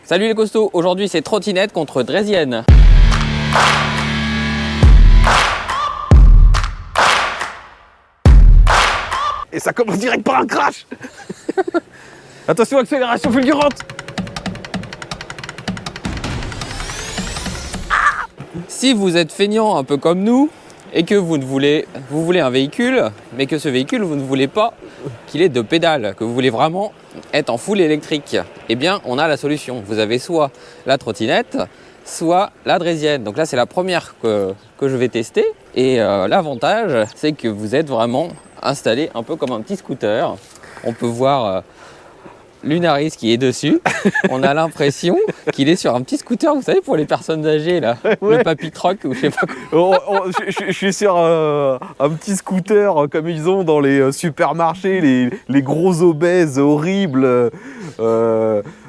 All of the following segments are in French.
Salut les costauds, aujourd'hui c'est trottinette contre draisienne. Et ça commence direct par un crash. Attention, accélération fulgurante. Si vous êtes feignant un peu comme nous et que vous voulez un véhicule, mais que ce véhicule vous ne voulez pas qu'il ait de pédales, que vous voulez vraiment être en full électrique, eh bien on a la solution. Vous avez soit la trottinette, soit la draisienne. Donc là c'est la première que je vais tester et l'avantage c'est que vous êtes vraiment installé un peu comme un petit scooter. On peut voir Lunaris qui est dessus. On a l'impression qu'il est sur un petit scooter, vous savez, pour les personnes âgées là, Ouais. le papy truck ou je sais pas quoi. Je suis sur un petit scooter comme ils ont dans les supermarchés, les gros obèses horribles.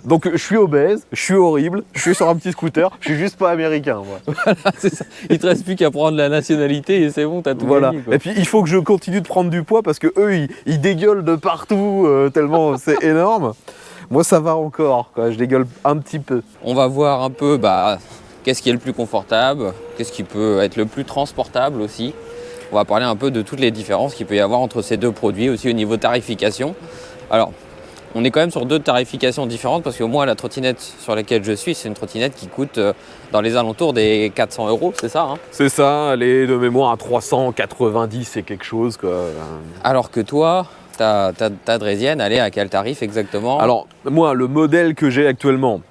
Donc je suis obèse, je suis horrible, je suis sur un petit scooter, je suis juste pas américain moi. C'est ça. Il te reste plus qu'à prendre la nationalité et c'est bon, t'as tout Voilà. gagné, quoi. Et puis il faut que je continue de prendre du poids parce que eux ils dégueulent de partout tellement c'est énorme. Moi ça va encore, quoi. Je dégueule un petit peu. On va voir un peu qu'est-ce qui est le plus confortable, qu'est-ce qui peut être le plus transportable aussi. On va parler un peu de toutes les différences qu'il peut y avoir entre ces deux produits, aussi au niveau tarification. Alors, on est quand même sur deux tarifications différentes parce que moi, la trottinette sur laquelle je suis, c'est une trottinette qui coûte dans les alentours des 400 €, c'est ça, hein? C'est ça, elle est de mémoire à 390 et quelque chose, quoi. Alors que toi, ta draisienne, elle est à quel tarif exactement? Alors, moi, le modèle que j'ai actuellement,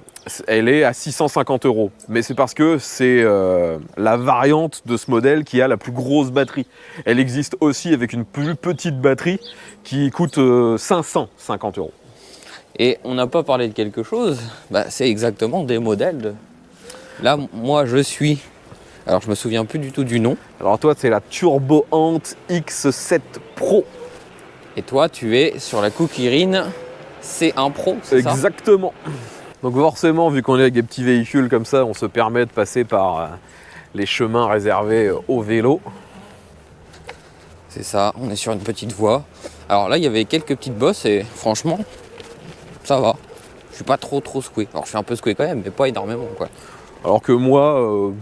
elle est à 650 €. Mais c'est parce que c'est la variante de ce modèle qui a la plus grosse batterie. Elle existe aussi avec une plus petite batterie qui coûte 550 €. Et on n'a pas parlé de quelque chose, c'est exactement des modèles. Là, moi, je suis... Alors, je me souviens plus du tout du nom. Alors toi, c'est la Turbo Ant X7 Pro. Et toi, tu es sur la Cookirine C1 Pro, c'est ça? Exactement. Donc forcément, vu qu'on est avec des petits véhicules comme ça, on se permet de passer par les chemins réservés aux vélos. C'est ça, on est sur une petite voie. Alors là, il y avait quelques petites bosses et franchement, ça va. Je suis pas trop secoué. Alors je suis un peu secoué quand même, mais pas énormément, quoi. Alors que moi,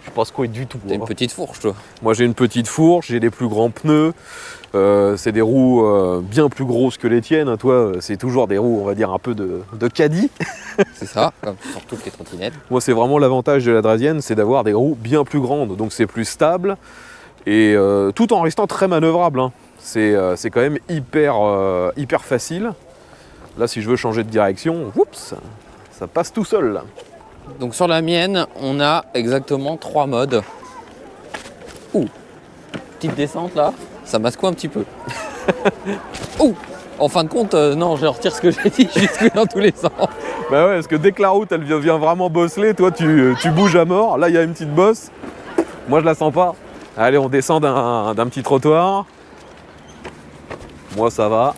je suis pas secoué du tout. T'as une petite fourche, toi. Moi, j'ai une petite fourche, j'ai des plus grands pneus. C'est des roues bien plus grosses que les tiennes. Hein. Toi, c'est toujours des roues, on va dire, un peu de caddie. C'est ça, comme sur toutes les trottinettes. Moi, c'est vraiment l'avantage de la draisienne, c'est d'avoir des roues bien plus grandes. Donc, c'est plus stable et tout en restant très manœuvrable. Hein. C'est quand même hyper facile. Là, si je veux changer de direction, oups, ça passe tout seul. Là. Donc sur la mienne, on a exactement 3 modes. Ouh, petite descente là, ça m'a secoué un petit peu. Ouh, en fin de compte, non, je retire ce que j'ai dit, j'ai secoué dans tous les sens. Bah ouais, parce que dès que la route elle vient vraiment bosseler, toi tu bouges à mort. Là, il y a une petite bosse. Moi, je la sens pas. Allez, on descend d'un petit trottoir. Moi, ça va.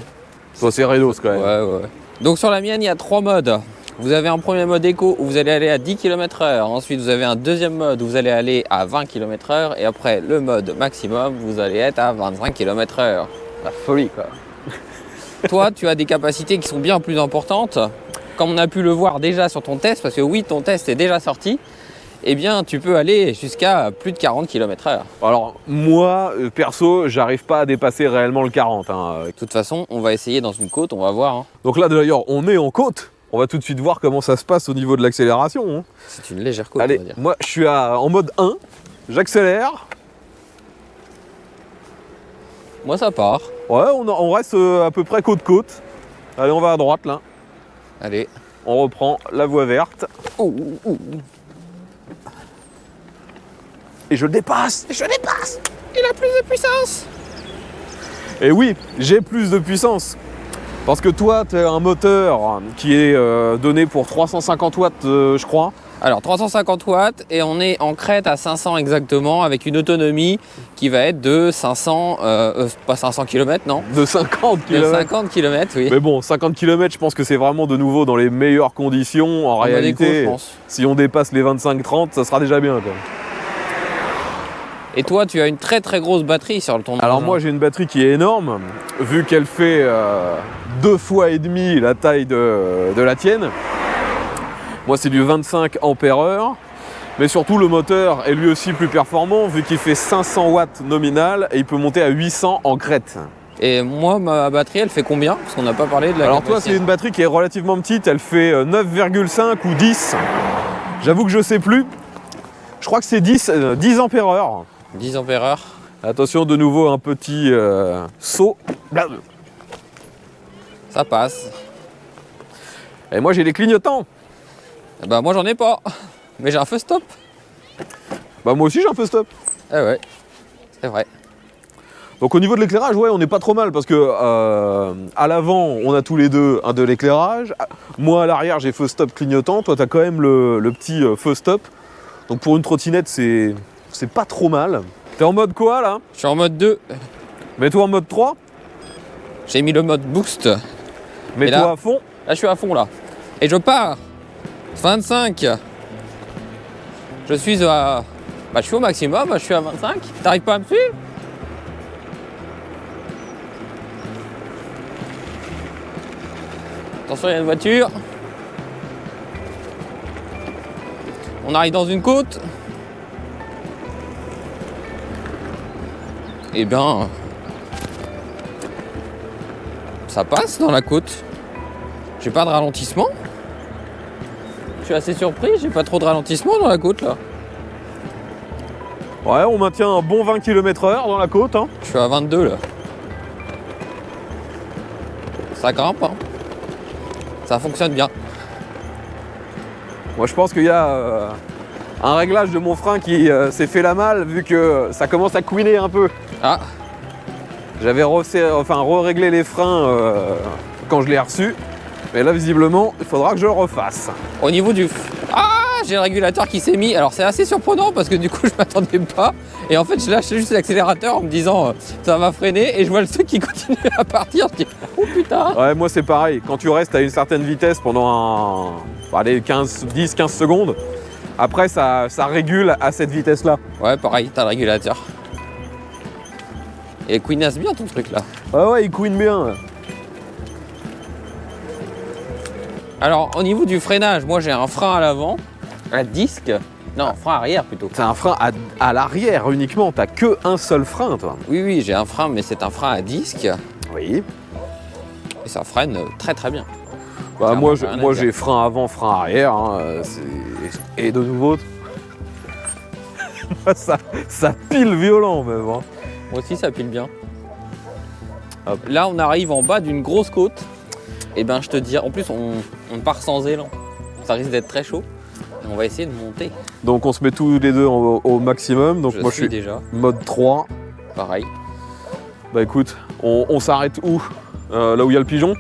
Toi, c'est Redos quand même. Ouais. Donc sur la mienne, il y a 3 modes. Vous avez un premier mode éco où vous allez aller à 10 km/h. Ensuite, vous avez un deuxième mode où vous allez aller à 20 km/h. Et après, le mode maximum, vous allez être à 25 km/h. La folie, quoi. Toi, tu as des capacités qui sont bien plus importantes. Comme on a pu le voir déjà sur ton test, parce que oui, ton test est déjà sorti, eh bien, tu peux aller jusqu'à plus de 40 km/h. Alors, moi, perso, j'arrive pas à dépasser réellement le 40. Hein. De toute façon, on va essayer dans une côte, on va voir. Hein. Donc là, d'ailleurs, on est en côte. On va tout de suite voir comment ça se passe au niveau de l'accélération. Hein. C'est une légère côte, Allez, on va dire. moi, je suis en mode 1. J'accélère. Moi, ça part. Ouais, on reste à peu près côte-côte. Allez, on va à droite, là. Allez. On reprend la voie verte. Ouh. Et je le dépasse. Il a plus de puissance. Et oui, j'ai plus de puissance. Parce que toi, tu as un moteur qui est donné pour 350 watts, je crois. Alors 350 watts et on est en crête à 500 exactement avec une autonomie qui va être de 500, pas 500 km non, De 50 de km. 50 km oui. Mais bon, 50 km, je pense que c'est vraiment de nouveau dans les meilleures conditions. En mode réalité, éco, je pense. si on dépasse les 25-30, ça sera déjà bien. Quoi. Et toi tu as une très grosse batterie sur ton Alors engin. moi, j'ai une batterie qui est énorme, vu qu'elle fait 2,5 fois la taille de la tienne. Moi c'est du 25 ampères-heure. Mais surtout le moteur est lui aussi plus performant vu qu'il fait 500 watts nominal et il peut monter à 800 en crête. Et moi, ma batterie, elle fait combien? Parce qu'on n'a pas parlé de la Alors toi capacité. c'est une batterie qui est relativement petite, elle fait 9,5 ou 10. J'avoue que je sais plus. Je crois que c'est 10 ampères-heure. 10 ampères-heure. Attention, de nouveau un petit saut. Ça passe. Et moi j'ai les clignotants. Eh ben, moi, j'en ai pas. Mais j'ai un feu stop. Bah moi aussi j'ai un feu stop. Eh ouais, c'est vrai. Donc au niveau de l'éclairage, ouais, on n'est pas trop mal parce que à l'avant, on a tous les deux un de l'éclairage. Moi à l'arrière, j'ai feu stop clignotant. Toi, t'as quand même le petit feu stop. Donc pour une trottinette, c'est pas trop mal. T'es en mode quoi là? Je suis en mode 2. Mets-toi en mode 3. J'ai mis le mode boost. Mets-toi là- à fond. Là, je suis à fond, là. Et je pars. 25. Je suis à... Bah, je suis au maximum, je suis à 25. T'arrives pas à me suivre? Attention, il y a une voiture. On arrive dans une côte. Eh bien... Ça passe dans la côte. J'ai pas de ralentissement. Je suis assez surpris, j'ai pas trop de ralentissement dans la côte là. Ouais, on maintient un bon 20 km/h dans la côte. Hein. Je suis à 22 là. Ça grimpe, hein. Ça fonctionne bien. Moi je pense qu'il y a un réglage de mon frein qui s'est fait la malle vu que ça commence à couiner un peu. Ah, J'avais re-réglé les freins quand je l'ai reçu. Mais là visiblement, il faudra que je le refasse. au niveau du... Ah, j'ai le régulateur qui s'est mis. Alors c'est assez surprenant parce que du coup je m'attendais pas. Et en fait je lâche juste l'accélérateur en me disant ça va freiner. Et je vois le truc qui continue à partir. Je dis oh putain. Ouais, moi c'est pareil. Quand tu restes à une certaine vitesse pendant allez, 10-15 secondes, après ça régule à cette vitesse-là. Ouais, pareil, t'as le régulateur. Et couinasse bien ton truc là. Ouais, il couine bien. Alors au niveau du freinage, moi j'ai un frein à l'avant, un disque. Non, frein arrière plutôt. C'est un frein à l'arrière uniquement. T'as que un seul frein, toi. Oui, j'ai un frein, mais c'est un frein à disque. Oui. Et ça freine très très bien. Bah, Clairement, moi rien à dire. j'ai frein avant, frein arrière. Hein, et de nouveau, ça pile violent même. Hein. Moi aussi ça pile bien. Hop. Là on arrive en bas d'une grosse côte. Et ben je te dis, en plus on part sans élan. Ça risque d'être très chaud. Et on va essayer de monter. Donc on se met tous les deux au maximum. Donc moi je suis déjà. mode 3. Pareil. Bah écoute, on s'arrête où là où il y a le pigeon?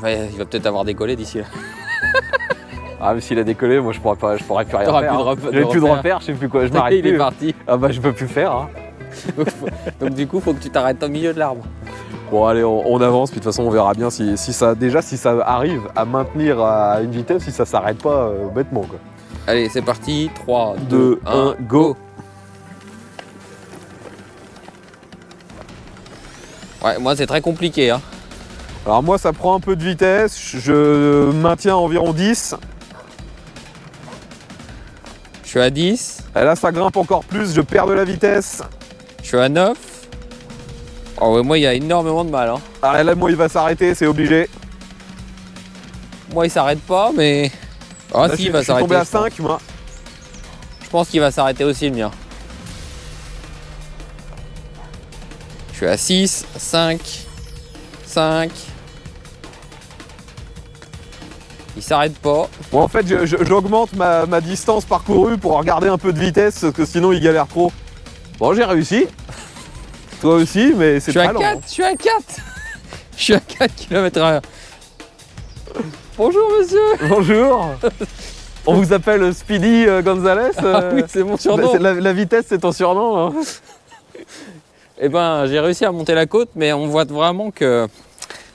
Ouais, il va peut-être avoir décollé d'ici là. Ah mais s'il a décollé, moi je pourrais plus rien T'auras faire. plus de Hein. repère. J'ai plus de repère, je sais plus quoi, je m'arrête Il est plus. parti. Ah bah je peux plus faire. Hein. Donc du coup faut que tu t'arrêtes au milieu de l'arbre. Bon allez, on avance, puis de toute façon on verra bien si ça arrive à maintenir à une vitesse, si ça s'arrête pas bêtement quoi. Allez c'est parti, 3, 2, 2, 1, 1, go. Ouais, moi c'est très compliqué hein. Alors moi ça prend un peu de vitesse, je maintiens environ 10. Je suis à 10, Et là ça grimpe encore plus, je perds de la vitesse. je suis à 9. Oh ouais, moi il y a énormément de mal hein. Ah là moi il va s'arrêter, c'est obligé. Moi il s'arrête pas mais... Ah Là, si, je il va suis tombé s'arrêter. à 5 moi. Je pense qu'il va s'arrêter aussi le mien. Je suis à 6, 5, 5. Il s'arrête pas. Bon en fait j'augmente ma distance parcourue pour regarder un peu de vitesse, parce que sinon il galère trop. Bon j'ai réussi. Toi aussi, mais Je c'est suis à pas 4, lent. je suis à 4. Je suis à 4 km/h. Bonjour monsieur. Bonjour. On vous appelle Speedy Gonzalez. Ah oui, c'est mon surnom. La vitesse, c'est ton surnom. Hein. Eh ben, j'ai réussi à monter la côte, mais on voit vraiment que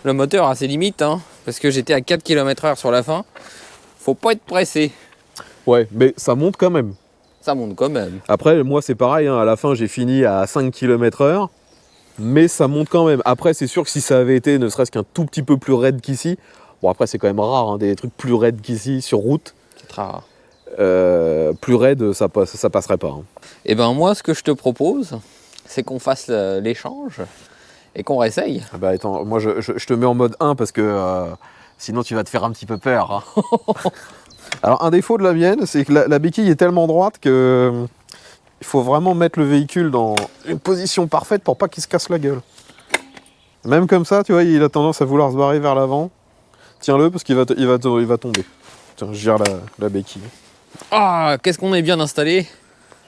le moteur a ses limites, hein, parce que j'étais à 4 km/h sur la fin. Faut pas être pressé. Ouais, mais ça monte quand même. Ça monte quand même. Après, moi, c'est pareil. Hein, à la fin, j'ai fini à 5 km/h. Mais ça monte quand même. Après, c'est sûr que si ça avait été ne serait-ce qu'un tout petit peu plus raide qu'ici. Bon, après, c'est quand même rare, hein, des trucs plus raides qu'ici sur route. Ah. Plus raide, ça passerait pas. Hein. Et ben moi, ce que je te propose, c'est qu'on fasse l'échange et qu'on réessaye. Ah bah attends, moi je te mets en mode 1 parce que sinon tu vas te faire un petit peu peur. Hein. Alors un défaut de la mienne, c'est que la béquille est tellement droite que il faut vraiment mettre le véhicule dans une position parfaite pour pas qu'il se casse la gueule. Même comme ça, tu vois, il a tendance à vouloir se barrer vers l'avant. Tiens-le parce qu'il va tomber. Tiens, je gère la béquille. Ah, qu'est-ce qu'on est bien installé.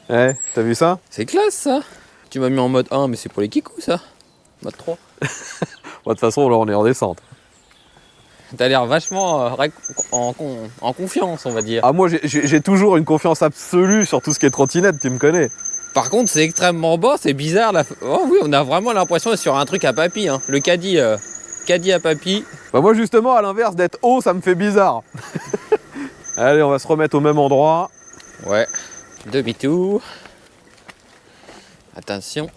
Ouais, t'as vu ça? C'est classe ça. Tu m'as mis en mode 1, mais c'est pour les kikous ça. Mode 3. Bon, de toute façon, là on est en descente. T'as l'air vachement en confiance, on va dire. Ah, moi j'ai toujours une confiance absolue sur tout ce qui est trottinette, tu me connais. Par contre, c'est extrêmement bas, c'est bizarre. Oh oui, on a vraiment l'impression d'être sur un truc à papy. Hein. Le caddie à papy. Bah moi justement, à l'inverse, d'être haut, ça me fait bizarre. Allez, on va se remettre au même endroit. Ouais. Demi-tour. Attention.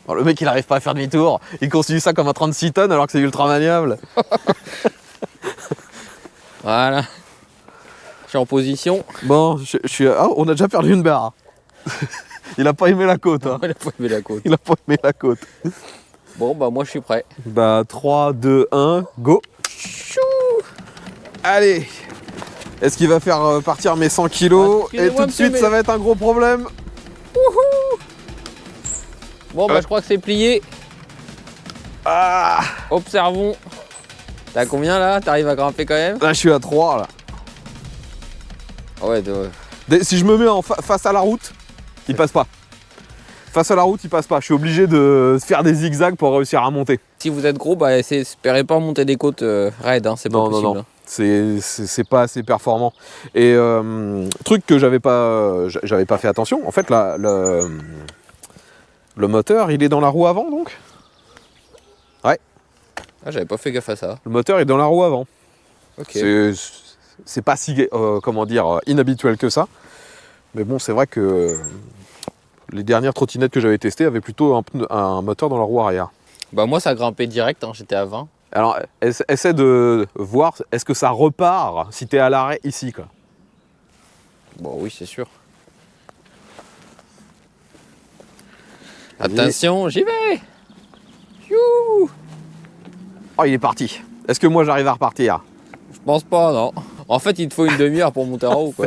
Alors, le mec, il arrive pas à faire demi-tour. Il considère ça comme un 36 tonnes alors que c'est ultra maniable. Voilà. Je suis en position. Bon, je suis... Ah, on a déjà perdu une barre. Il a pas aimé la côte. Hein. Il a pas aimé la côte. Il a pas aimé la côte. Bon, bah moi, je suis prêt. Bah, 3, 2, 1, go. Chou. Allez. Est-ce qu'il va faire partir mes 100 kilos? Et tout de suite, ça va être un gros problème. Wouhou. Bon, bah je crois que c'est plié. Ah. Observons. T'as combien là? T'arrives à grimper quand même? Là, je suis à 3 là. Ouais, Si je me mets face à la route, il passe pas. Face à la route, il passe pas. Je suis obligé de faire des zigzags pour réussir à monter. Si vous êtes gros, bah espérez pas monter des côtes raides, hein, c'est pas possible. Non. C'est pas assez performant. Et truc que j'avais pas fait attention, en fait, le moteur, il est dans la roue avant, donc. Ouais. Ah, j'avais pas fait gaffe à ça. Le moteur est dans la roue avant. Ok. C'est pas si, inhabituel que ça. Mais bon, c'est vrai que les dernières trottinettes que j'avais testées avaient plutôt un moteur dans la roue arrière. Bah moi, ça grimpait direct, hein, j'étais à 20. Alors, essaie de voir, est-ce que ça repart si t'es à l'arrêt ici, quoi. Bon, oui, c'est sûr. Attention, j'y vais. Youhou. Oh, il est parti. Est-ce que moi, j'arrive à repartir? Je pense pas, non. En fait, il te faut une demi-heure pour monter en haut, quoi.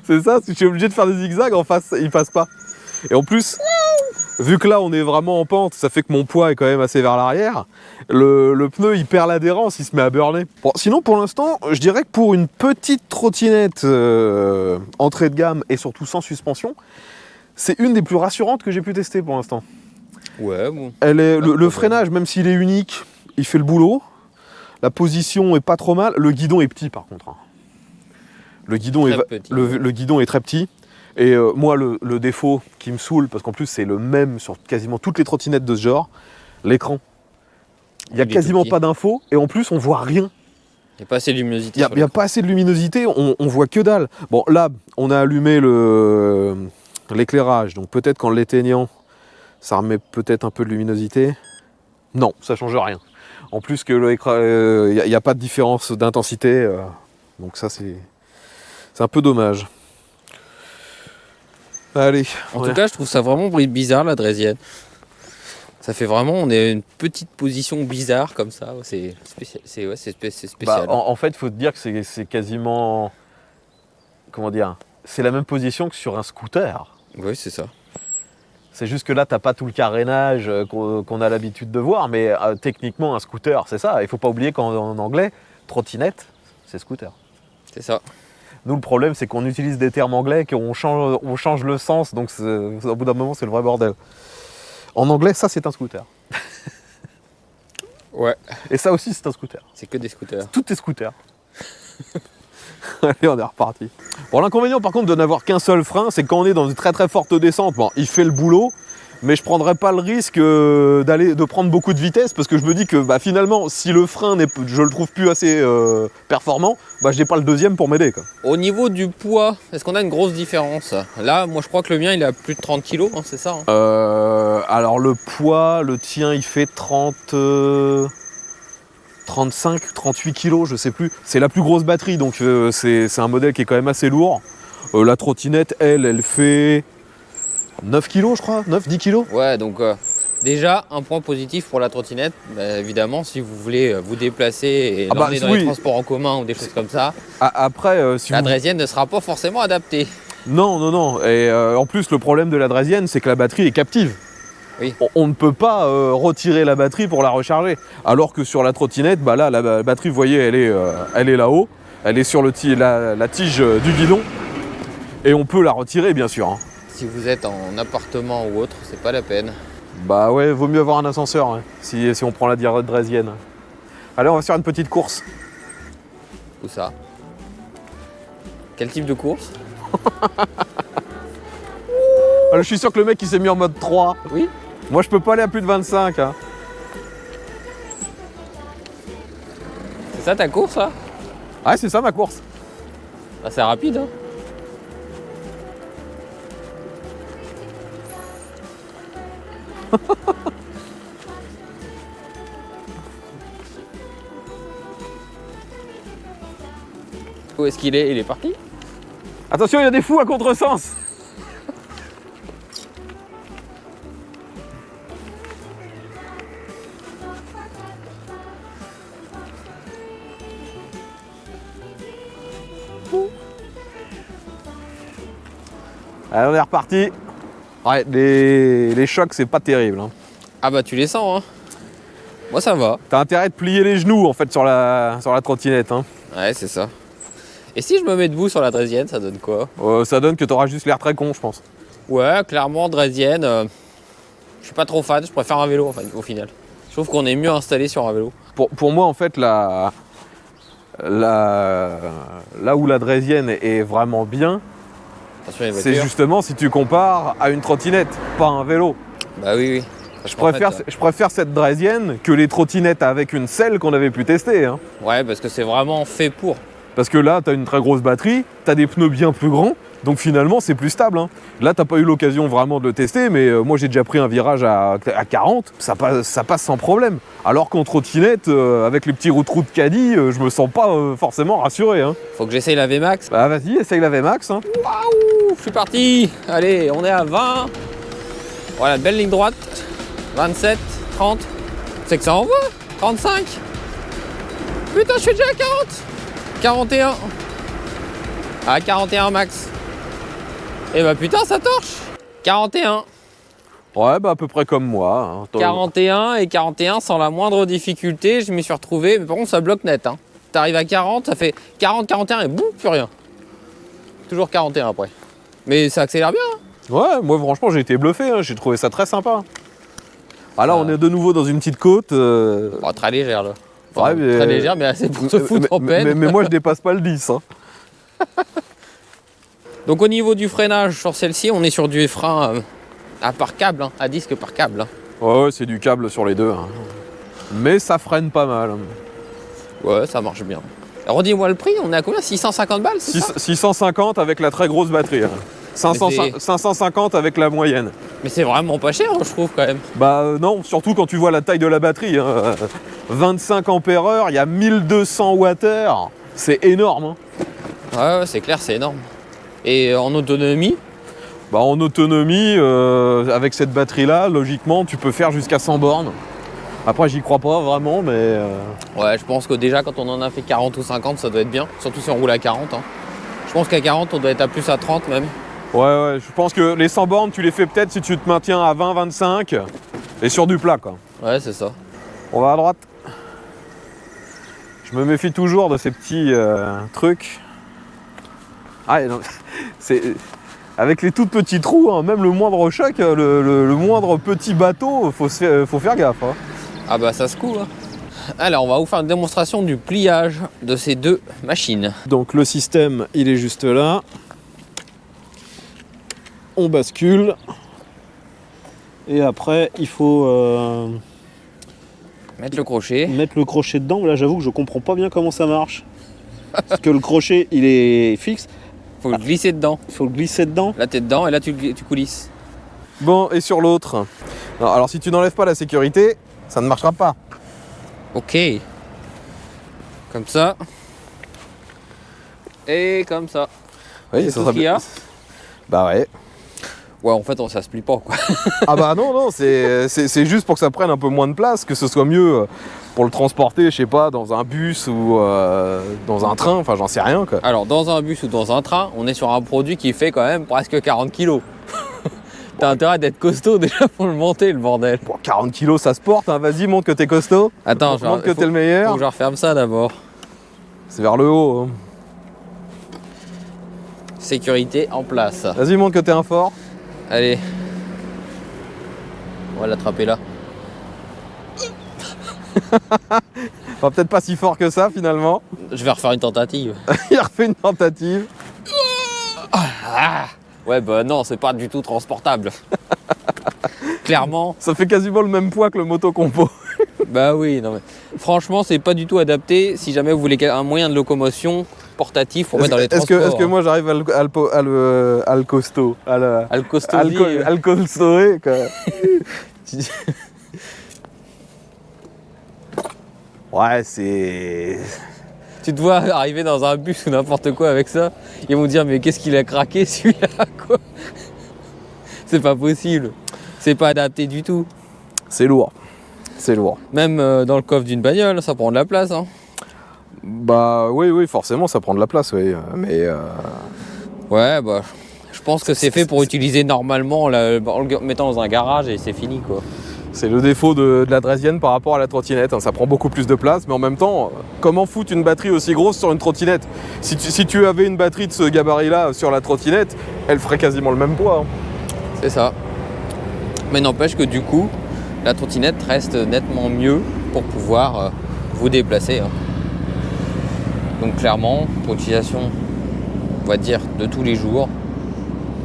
C'est ça. Si je suis obligé de faire des zigzags, en face, il passe pas. Et en plus, vu que là, on est vraiment en pente, ça fait que mon poids est quand même assez vers l'arrière. Le pneu, il perd l'adhérence, il se met à burner. Bon, sinon, pour l'instant, je dirais que pour une petite trottinette entrée de gamme et surtout sans suspension, c'est une des plus rassurantes que j'ai pu tester pour l'instant. Ouais, bon. Le freinage, même s'il est unique, il fait le boulot. La position est pas trop mal. Le guidon est petit, par contre. Le guidon est très petit. Et moi, le défaut qui me saoule, parce qu'en plus c'est le même sur quasiment toutes les trottinettes de ce genre, l'écran. Il n'y a quasiment pas d'infos et en plus on voit rien. Il n'y a pas assez de luminosité. Il n'y a pas assez de luminosité, on voit que dalle. Bon, là, on a allumé l'éclairage, donc peut-être qu'en l'éteignant, ça remet peut-être un peu de luminosité. Non, ça change rien. En plus que l'écran, il n'y a pas de différence d'intensité, donc ça c'est un peu dommage. Allez. En tout cas, je trouve ça vraiment bizarre la draisienne. Ça fait vraiment, on est une petite position bizarre comme ça. C'est spécial. Bah, en fait, il faut te dire que c'est quasiment, comment dire, c'est la même position que sur un scooter. Oui, c'est ça. C'est juste que là, t'as pas tout le carénage qu'on a l'habitude de voir, mais techniquement, un scooter, c'est ça. Il faut pas oublier qu'en anglais, trottinette, c'est scooter. C'est ça. Nous, le problème, c'est qu'on utilise des termes anglais, qu'on change le sens, donc au bout d'un moment, c'est le vrai bordel. En anglais, ça, c'est un scooter. Ouais. Et ça aussi, c'est un scooter. C'est que des scooters. Tout est scooter. Allez, on est reparti. Bon, l'inconvénient, par contre, de n'avoir qu'un seul frein, c'est que quand on est dans une très très forte descente, bon, il fait le boulot, mais je prendrais pas le risque de prendre beaucoup de vitesse, parce que je me dis que finalement, si le frein, je le trouve plus assez performant, je n'ai pas le deuxième pour m'aider. Au niveau du poids, est-ce qu'on a une grosse différence? Là, moi je crois que le mien il a plus de 30 kg, hein, c'est ça hein. Alors le poids, le tien il fait 30... 35, 38 kilos, je sais plus. C'est la plus grosse batterie, donc c'est un modèle qui est quand même assez lourd. La trottinette, elle fait 9 kilos, je crois, 9-10 kilos. Ouais, donc déjà, un point positif pour la trottinette, bah, évidemment, si vous voulez vous déplacer et l'emmener dans les transports en commun ou des choses comme ça, après, si la draisienne ne sera pas forcément adaptée. Non. Et en plus, le problème de la draisienne, c'est que la batterie est captive. Oui. On ne peut pas retirer la batterie pour la recharger. Alors que sur la trottinette, bah là, la batterie, vous voyez, elle est là-haut. Elle est sur la tige du guidon. Et on peut la retirer, bien sûr. Hein. Si vous êtes en appartement ou autre, c'est pas la peine. Bah ouais, vaut mieux avoir un ascenseur hein, si on prend la draisienne. Allez, on va faire une petite course. Où ça? Quel type de course? Je suis sûr que le mec il s'est mis en mode 3. Oui. Moi je peux pas aller à plus de 25. Hein. C'est ça ta course là? Ouais, c'est ça ma course. Ah, c'est rapide hein. Où est-ce qu'il est? Il est parti? Attention, il y a des fous à contresens. Allez, on est reparti. Ouais, les chocs, c'est pas terrible. Hein. Ah bah tu les sens hein. Moi ça va. T'as intérêt de plier les genoux en fait sur la trottinette. Hein. Ouais c'est ça. Et si je me mets debout sur la draisienne, ça donne quoi? Ça donne que t'auras juste l'air très con, je pense. Ouais, clairement draisienne, je suis pas trop fan, je préfère un vélo en fait, au final. Je trouve qu'on est mieux installé sur un vélo. Pour moi en fait là où la draisienne est vraiment bien, c'est justement si tu compares à une trottinette, pas un vélo. Bah oui. Je préfère cette draisienne que les trottinettes avec une selle qu'on avait pu tester. Hein. Ouais, parce que c'est vraiment fait pour. Parce que là, tu as une très grosse batterie, tu as des pneus bien plus grands, donc finalement, c'est plus stable. Hein. Là, tu pas eu l'occasion vraiment de le tester, mais moi, j'ai déjà pris un virage à 40, ça passe sans problème. Alors qu'en trottinette, avec les petits trous de caddie, je me sens pas forcément rassuré. Hein. Faut que j'essaye la VMAX. Bah vas-y, essaye la VMAX. Hein. Waouh, je suis parti. Allez, on est à 20. Voilà, belle ligne droite. 27, 30. C'est que ça envoie. 35. Putain, je suis déjà à 40. 41. Ah, 41 max. Et bah putain, ça torche. 41. Ouais, bah à peu près comme moi. Hein. 41 et 41 sans la moindre difficulté, je m'y suis retrouvé. Mais par contre, ça bloque net. Hein. T'arrives à 40, ça fait 40, 41 et boum, plus rien. Toujours 41 après. Mais ça accélère bien. Hein. Ouais, moi franchement, j'ai été bluffé. Hein. J'ai trouvé ça très sympa. Ah là, on est de nouveau dans une petite côte. Bon, très légère là. Enfin, ouais, mais... Très légère, mais assez pour se foutre en peine. Mais moi, je dépasse pas le 10. Hein. Donc au niveau du freinage sur celle-ci, on est sur du frein par câble, hein, à disque par câble. Hein. Ouais, c'est du câble sur les deux. Hein. Mais ça freine pas mal. Hein. Ouais, ça marche bien. Redis-moi le prix, on est à combien? 650 balles, c'est ça? 650 avec la très grosse batterie. Hein. 550 avec la moyenne. Mais c'est vraiment pas cher, je trouve, quand même. Bah non, surtout quand tu vois la taille de la batterie. Hein. 25 ampères-heure, il y a 1200 Wh. C'est énorme. Hein. Ouais, c'est clair, c'est énorme. Et en autonomie? Bah en autonomie, avec cette batterie-là, logiquement, tu peux faire jusqu'à 100 bornes. Après, j'y crois pas vraiment, mais... Ouais, je pense que déjà, quand on en a fait 40 ou 50, ça doit être bien. Surtout si on roule à 40. Hein. Je pense qu'à 40, on doit être à plus à 30 même. Ouais, je pense que les 100 bornes, tu les fais peut-être si tu te maintiens à 20, 25 et sur du plat, quoi. Ouais, c'est ça. On va à droite. Je me méfie toujours de ces petits trucs. Ah, non, c'est... Avec les tout petits trous, hein, même le moindre choc, le moindre petit bateau, faut faire gaffe. Hein. Ah bah ça se coud. Hein. Alors, on va vous faire une démonstration du pliage de ces deux machines. Donc le système, il est juste là. On bascule. Et après, il faut mettre le crochet. Mettre le crochet dedans. Là, j'avoue que je comprends pas bien comment ça marche. Parce que le crochet, il est fixe. Faut le glisser dedans. Faut le glisser dedans. Là, t'es dedans et là, tu coulisses. Bon, et sur l'autre. Alors, si tu n'enlèves pas la sécurité, ça ne marchera pas. Ok. Comme ça. Et comme ça. Oui, C'est ça tout sera ce qu'il y a. Bah ouais. Ouais, en fait, ça se plie pas, quoi. Ah bah non, c'est juste pour que ça prenne un peu moins de place, que ce soit mieux pour le transporter, je sais pas, dans un bus ou dans un train, enfin j'en sais rien quoi. Alors, dans un bus ou dans un train, on est sur un produit qui fait quand même presque 40 kilos. T'as intérêt d'être costaud déjà pour le monter, le bordel. Bon, 40 kilos ça se porte, hein. Vas-y, montre que t'es costaud. Attends, Montre que t'es le meilleur. faut que je referme ça d'abord. C'est vers le haut. Hein. Sécurité en place. Vas-y, montre que t'es un fort. Allez. On va l'attraper là. Enfin, peut-être pas si fort que ça finalement. Je vais refaire une tentative. Il a refait une tentative. Ah ouais, bah non, c'est pas du tout transportable. Clairement. Ça fait quasiment le même poids que le motocompo. Bah oui, non mais. Franchement, c'est pas du tout adapté si jamais vous voulez un moyen de locomotion portatif pour mettre dans les transports. Est-ce que moi j'arrive à le costaud, à le costaudier. à le costauder, quoi. Ouais, c'est... Tu te vois arriver dans un bus ou n'importe quoi avec ça, ils vont dire mais qu'est-ce qu'il a craqué celui-là, quoi. C'est pas possible. C'est pas adapté du tout. C'est lourd. C'est lourd. Même dans le coffre d'une bagnole, ça prend de la place, hein. Bah oui, forcément ça prend de la place, oui. Mais ouais, bah je pense que c'est fait pour utiliser normalement en le mettant dans un garage et c'est fini, quoi. c'est le défaut de la draisienne par rapport à la trottinette, hein. Ça prend beaucoup plus de place, mais en même temps, comment foutre une batterie aussi grosse sur une trottinette? Si tu avais une batterie de ce gabarit-là sur la trottinette, elle ferait quasiment le même poids, hein. C'est ça. Mais n'empêche que du coup, la trottinette reste nettement mieux pour pouvoir vous déplacer, hein. Donc clairement, pour l'utilisation, on va dire, de tous les jours,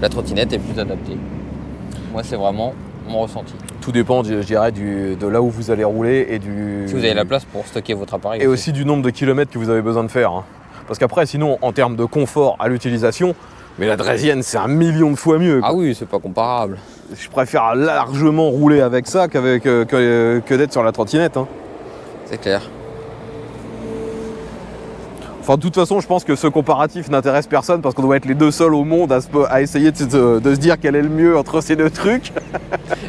la trottinette est plus adaptée. Moi, c'est vraiment mon ressenti. Tout dépend, je dirais, de là où vous allez rouler et du... Si vous avez la place pour stocker votre appareil. Et aussi du nombre de kilomètres que vous avez besoin de faire, hein. Parce qu'après, sinon, en termes de confort à l'utilisation, mais la draisienne, c'est 1 million de fois mieux, quoi. Ah oui, c'est pas comparable. Je préfère largement rouler avec ça que d'être sur la trottinette, hein. C'est clair. Enfin, de toute façon, je pense que ce comparatif n'intéresse personne parce qu'on doit être les deux seuls au monde à essayer de se dire quel est le mieux entre ces deux trucs.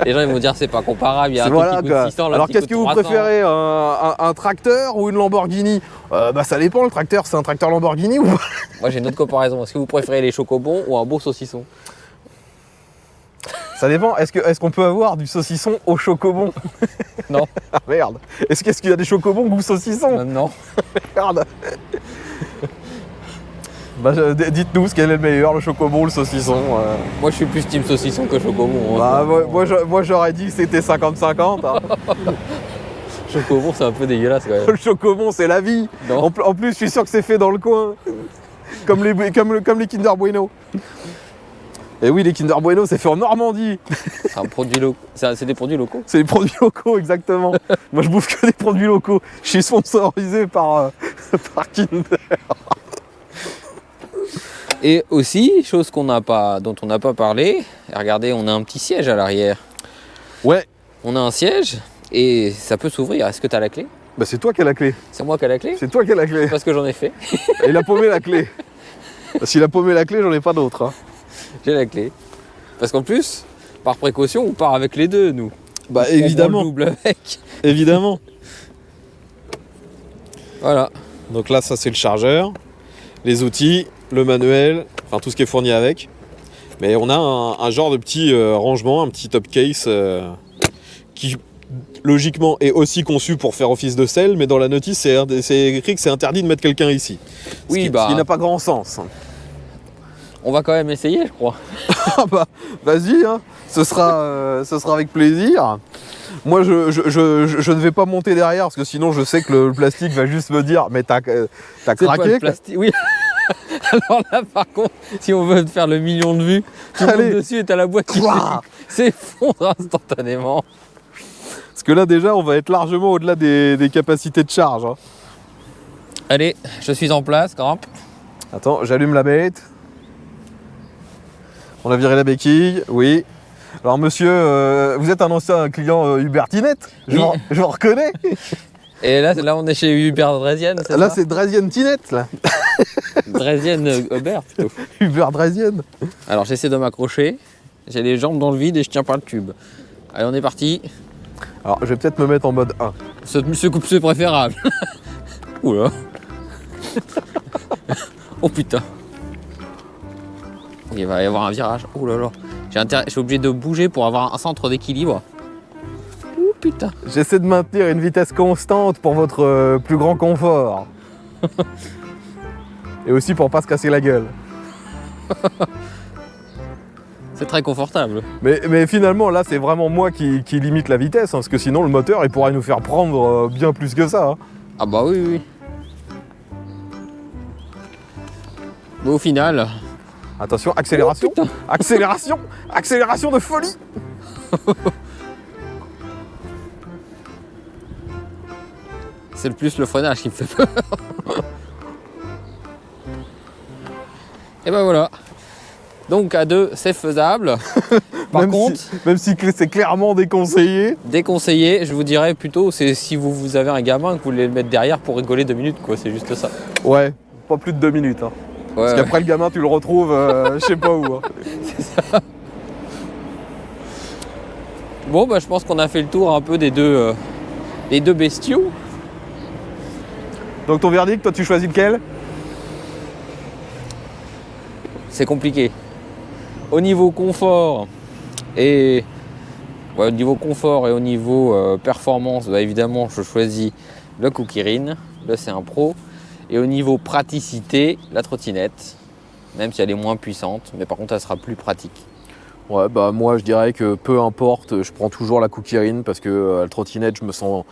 Les gens ils vont dire c'est pas comparable, il y a un Voilà, truc qui coûte 600, alors qu'est-ce que vous préférez, un tracteur ou une Lamborghini? Bah ça dépend, le tracteur, c'est un tracteur Lamborghini ou pas? Moi j'ai une autre comparaison, est-ce que vous préférez les chocobons ou un beau saucisson? Ça dépend, est-ce qu'on peut avoir du saucisson au chocobon? Non. Ah merde. Est-ce qu'il y a des chocobons goût saucisson? Non. Merde. Bah, dites-nous ce quel est le meilleur, le chocobon ou le saucisson. Moi je suis plus team saucisson que chocobon, hein. Bah, moi j'aurais dit que c'était 50-50, hein. Chocobon c'est un peu dégueulasse quand même. Le chocobon c'est la vie. Non. En plus je suis sûr que c'est fait dans le coin. Comme les Kinder Bueno. Et oui, les Kinder Bueno c'est fait en Normandie. C'est un produit local. C'est des produits locaux. C'est des produits locaux, exactement. Moi je bouffe que des produits locaux. Je suis sponsorisé par Kinder. Et aussi, chose dont on n'a pas parlé, regardez, on a un petit siège à l'arrière. Ouais. On a un siège et ça peut s'ouvrir. Est-ce que tu as la clé? Bah c'est toi qui as la clé. C'est moi qui ai la clé? C'est toi qui as la clé. Parce que j'en ai fait. Et il a paumé la clé. S'il a paumé la clé, j'en ai pas d'autre, hein. J'ai la clé. Parce qu'en plus, par précaution, on part avec les deux, nous. Bah On évidemment. prend le double avec. Évidemment. Voilà. Donc là, ça c'est le chargeur, les outils, le manuel, enfin tout ce qui est fourni avec. Mais on a un genre de petit rangement, un petit top case qui logiquement est aussi conçu pour faire office de selle, mais dans la notice c'est écrit que c'est interdit de mettre quelqu'un ici. Oui, ce qui n'a pas grand sens. On va quand même essayer, je crois. Ah bah, vas-y, hein. Ce sera avec plaisir. Moi, je ne vais pas monter derrière parce que sinon, je sais que le plastique va juste me dire mais t'as C'est craqué. pas le plastique. Oui. Alors là, par contre, si on veut faire le million de vues, tu montes dessus et t'as la boîte qui s'effondre instantanément. Parce que là, déjà, on va être largement au-delà des capacités de charge, hein. Allez, je suis en place, grimpe. Attends, j'allume la bête. On a viré la béquille, oui. Alors monsieur, vous êtes un ancien client Hubertinette, Oui. je vous reconnais. Et là, on est chez Hubert Dreisien, c'est Là, ça c'est Dreisien Tinette, là. Dreisien Hubert, plutôt. Hubert Dreisien. Alors, j'essaie de m'accrocher. J'ai les jambes dans le vide et je tiens pas le tube. Allez, on est parti. Alors, je vais peut-être me mettre en mode 1. C'est préférable. Oula. Oh putain. Il va y avoir un virage. Oh là là. Je suis obligé de bouger pour avoir un centre d'équilibre. Oh putain. J'essaie de maintenir une vitesse constante pour votre plus grand confort. Et aussi pour pas se casser la gueule. C'est très confortable. Mais finalement, là, c'est vraiment moi qui limite la vitesse, hein, parce que sinon, le moteur, il pourrait nous faire prendre bien plus que ça. Hein. Ah bah oui, oui. Mais au final... Attention, accélération. Oh, accélération. Accélération de folie. C'est le plus le freinage qui me fait peur. Et ben voilà. Donc à deux, c'est faisable. Par contre, même si c'est clairement déconseillé. Déconseillé, je vous dirais plutôt, c'est si vous avez un gamin que vous voulez le mettre derrière pour rigoler 2 minutes, quoi. C'est juste ça. Ouais, pas plus de 2 minutes. Hein. Ouais, parce qu'après le gamin, tu le retrouves, je sais pas où. Hein. C'est ça. Bon, bah je pense qu'on a fait le tour un peu des deux bestiaux. Donc ton verdict, toi, tu choisis lequel? C'est compliqué. Au niveau confort et au niveau performance, bah évidemment, je choisis le Kukirin, le C1 Pro. Et au niveau praticité, la trottinette, même si elle est moins puissante, mais par contre, elle sera plus pratique. Ouais, bah moi, je dirais que peu importe, je prends toujours la Kukirin parce que la trottinette, je me sens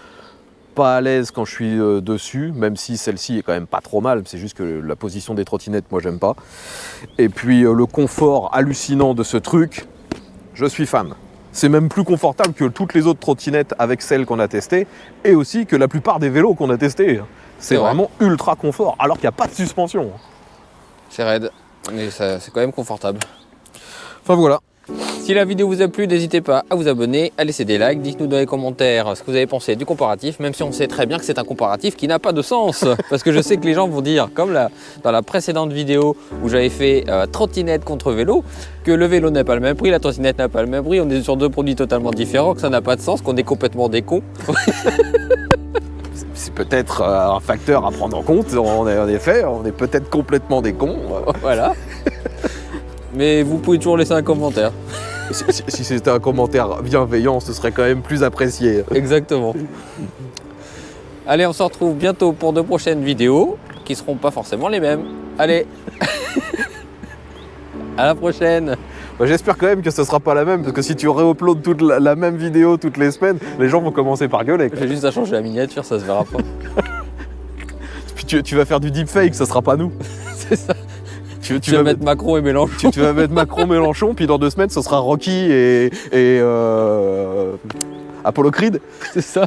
pas à l'aise quand je suis dessus, même si celle-ci est quand même pas trop mal, c'est juste que la position des trottinettes, moi j'aime pas. Et puis le confort hallucinant de ce truc, je suis fan. C'est même plus confortable que toutes les autres trottinettes avec celles qu'on a testées, et aussi que la plupart des vélos qu'on a testés. C'est vraiment ultra confort, alors qu'il n'y a pas de suspension. C'est raide, mais c'est quand même confortable. Enfin voilà. Si la vidéo vous a plu, n'hésitez pas à vous abonner, à laisser des likes, dites-nous dans les commentaires ce que vous avez pensé du comparatif, même si on sait très bien que c'est un comparatif qui n'a pas de sens. Parce que je sais que les gens vont dire, comme dans la précédente vidéo où j'avais fait trottinette contre vélo, que le vélo n'a pas le même prix, la trottinette n'a pas le même prix, on est sur deux produits totalement différents, que ça n'a pas de sens, qu'on est complètement des cons. C'est peut-être un facteur à prendre en compte, en effet, on est peut-être complètement des cons. Voilà. Mais vous pouvez toujours laisser un commentaire. Si c'était un commentaire bienveillant, ce serait quand même plus apprécié. Exactement. Allez, on se retrouve bientôt pour de prochaines vidéos qui seront pas forcément les mêmes. Allez. À la prochaine. Bah, j'espère quand même que ce sera pas la même, parce que si tu réuploades toute la même vidéo toutes les semaines, les gens vont commencer par gueuler. J'ai juste à changer la miniature, ça se verra pas. Puis tu vas faire du deepfake, ça sera pas nous. C'est ça. Tu vas mettre Macron et Mélenchon. Tu vas mettre Macron, Mélenchon, puis dans 2 semaines, ce sera Rocky et Apollo Creed. C'est ça.